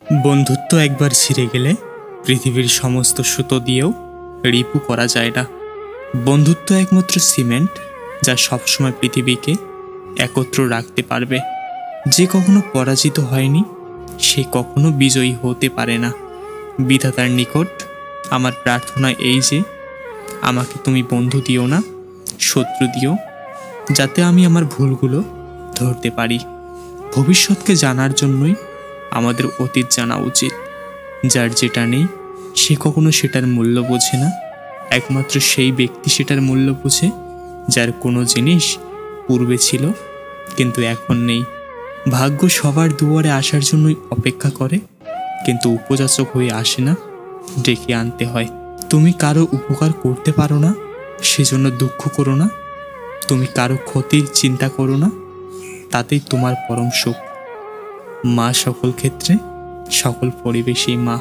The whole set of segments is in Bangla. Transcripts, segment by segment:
বন্ধুত্ব একবার ছিঁড়ে গেলে পৃথিবীর সমস্ত সুতো দিয়েও রিপু করা যায় না। বন্ধুত্ব একমাত্র সিমেন্ট যা সবসময় পৃথিবীকে একত্র রাখতে পারবে। যে কখনো পরাজিত হয়নি সে কখনো বিজয়ী হতে পারে না। বিধাতার নিকট আমার প্রার্থনা এই যে আমাকে তুমি বন্ধু দিও না, শত্রু দিও, যাতে আমি আমার ভুলগুলো ধরতে পারি। ভবিষ্যৎকে জানার জন্যই আমাদের অতীত জানা উচিত। যার যেটা নেই সে কখনো সেটার মূল্য বোঝে না। একমাত্র সেই ব্যক্তি সেটার মূল্য বোঝে যার কোনো জিনিস পূর্বে ছিল কিন্তু এখন নেই। ভাগ্য সবার দুয়ারে আসার জন্যই অপেক্ষা করে, কিন্তু উপযাচক হয়ে আসে না, ডেকে আনতে হয়। তুমি কারো উপকার করতে পারো না, সেজন্য দুঃখ করো না। তুমি কারো ক্ষতির চিন্তা করো না, তাতেই তোমার পরম সুখ। মা সকল ক্ষেত্রে, সকল পরিবেশেই মা।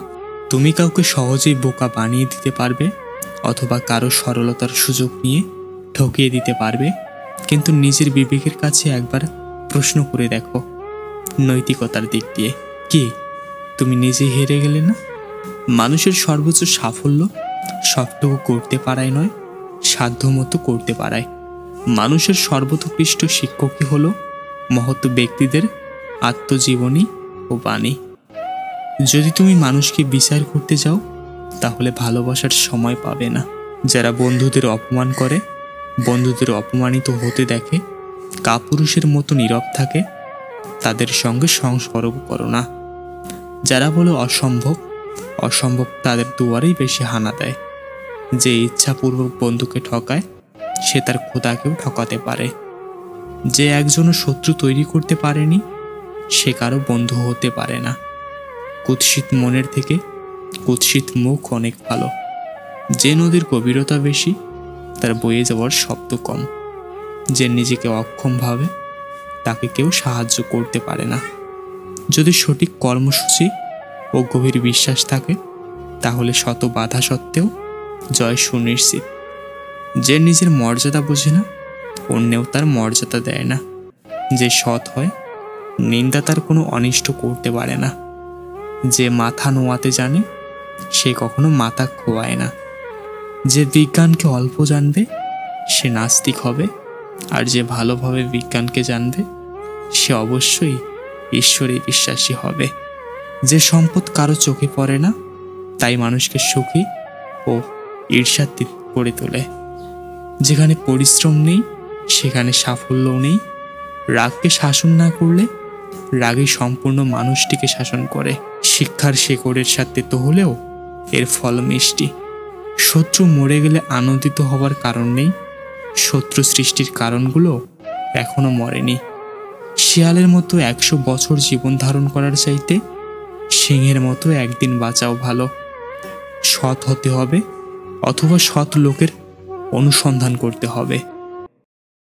তুমি কাউকে সহজেই বোকা বানিয়ে দিতে পারবে, অথবা কারো সরলতার সুযোগ নিয়ে ঠকিয়ে দিতে পারবে, কিন্তু নিজের বিবেকের কাছে একবার প্রশ্ন করে দেখো, নৈতিকতার দিক দিয়ে কি তুমি নিজে হেরে গেলে না? মানুষের সর্বোচ্চ সাফল্য সবটুকু করতে পারায় নয়, সাধ্যমতো করতে পারায়। মানুষের সর্বোৎকৃষ্ট শিক্ষকই হলো মহৎ ব্যক্তিদের আত্মজীবনী ও বাণী। যদি তুমি মানুষকে বিচার করতে যাও তাহলে ভালোবাসার সময় পাবে না। যারা বন্ধুদের অপমান করে, বন্ধুদের অপমানিত হতে দেখে, কাপুরুষের মতো নীরব থাকে, তাদের সঙ্গে সংস্পর্শ করো না। যারা বলে অসম্ভব, অসম্ভব তাদের দুয়ারেই বেশি হানা দেয়। যে ইচ্ছাপূর্বক বন্ধুকে ঠকায় সে তার খোদাকেও ঠকাতে পারে। যে একজনও শত্রু তৈরি করতে পারেনি সে কারো বন্ধু হতে পারে না। কুৎসিত মনের থেকে কুৎসিত মুখ অনেক ভালো। যে নদীর গভীরতা বেশি তার বয়ে যাওয়ার শব্দ কম। যে নিজেকে অক্ষম ভাবে তাকে কেউ সাহায্য করতে পারে না। যদি সঠিক কর্মসূচি ও গভীর বিশ্বাস থাকে তাহলে শত বাধা সত্ত্বেও জয় সুনিশ্চিত। যে নিজের মর্যাদা বোঝে না অন্যেও তার মর্যাদা দেয় না। যে সৎ হয় নিন্দা তার কোনো অনিষ্ট করতে পারে না। যে মাথা নোয়াতে জানে সে কখনো মাথা খোয়ায় না। যে বিজ্ঞানকে অল্প জানবে সে নাস্তিক হবে, আর যে ভালোভাবে বিজ্ঞানকে জানবে সে অবশ্যই ঈশ্বরে বিশ্বাসী হবে। যে সম্পদ কারো চোখে পড়ে না তাই মানুষকে সুখী ও ঈর্ষান্বিত করে তোলে। যেখানে পরিশ্রম নেই সেখানে সাফল্যও নেই। রাগকে শাসন না করলে রাগই সম্পূর্ণ মানুষটিকে শাসন করে। শিক্ষার শেকড়ের সাথে তো হলেও এর ফল মিষ্টি। শত্রু মরে গেলে আনন্দিত হবার কারণ নেই, শত্রু সৃষ্টির কারণগুলো এখনো মরেনি। শিয়ালের মতো 100 বছর জীবন ধারণ করার চাইতে সিংহের মতো একদিন বাঁচাও ভালো। সৎ হতে হবে অথবা সৎ লোকের অনুসন্ধান করতে হবে।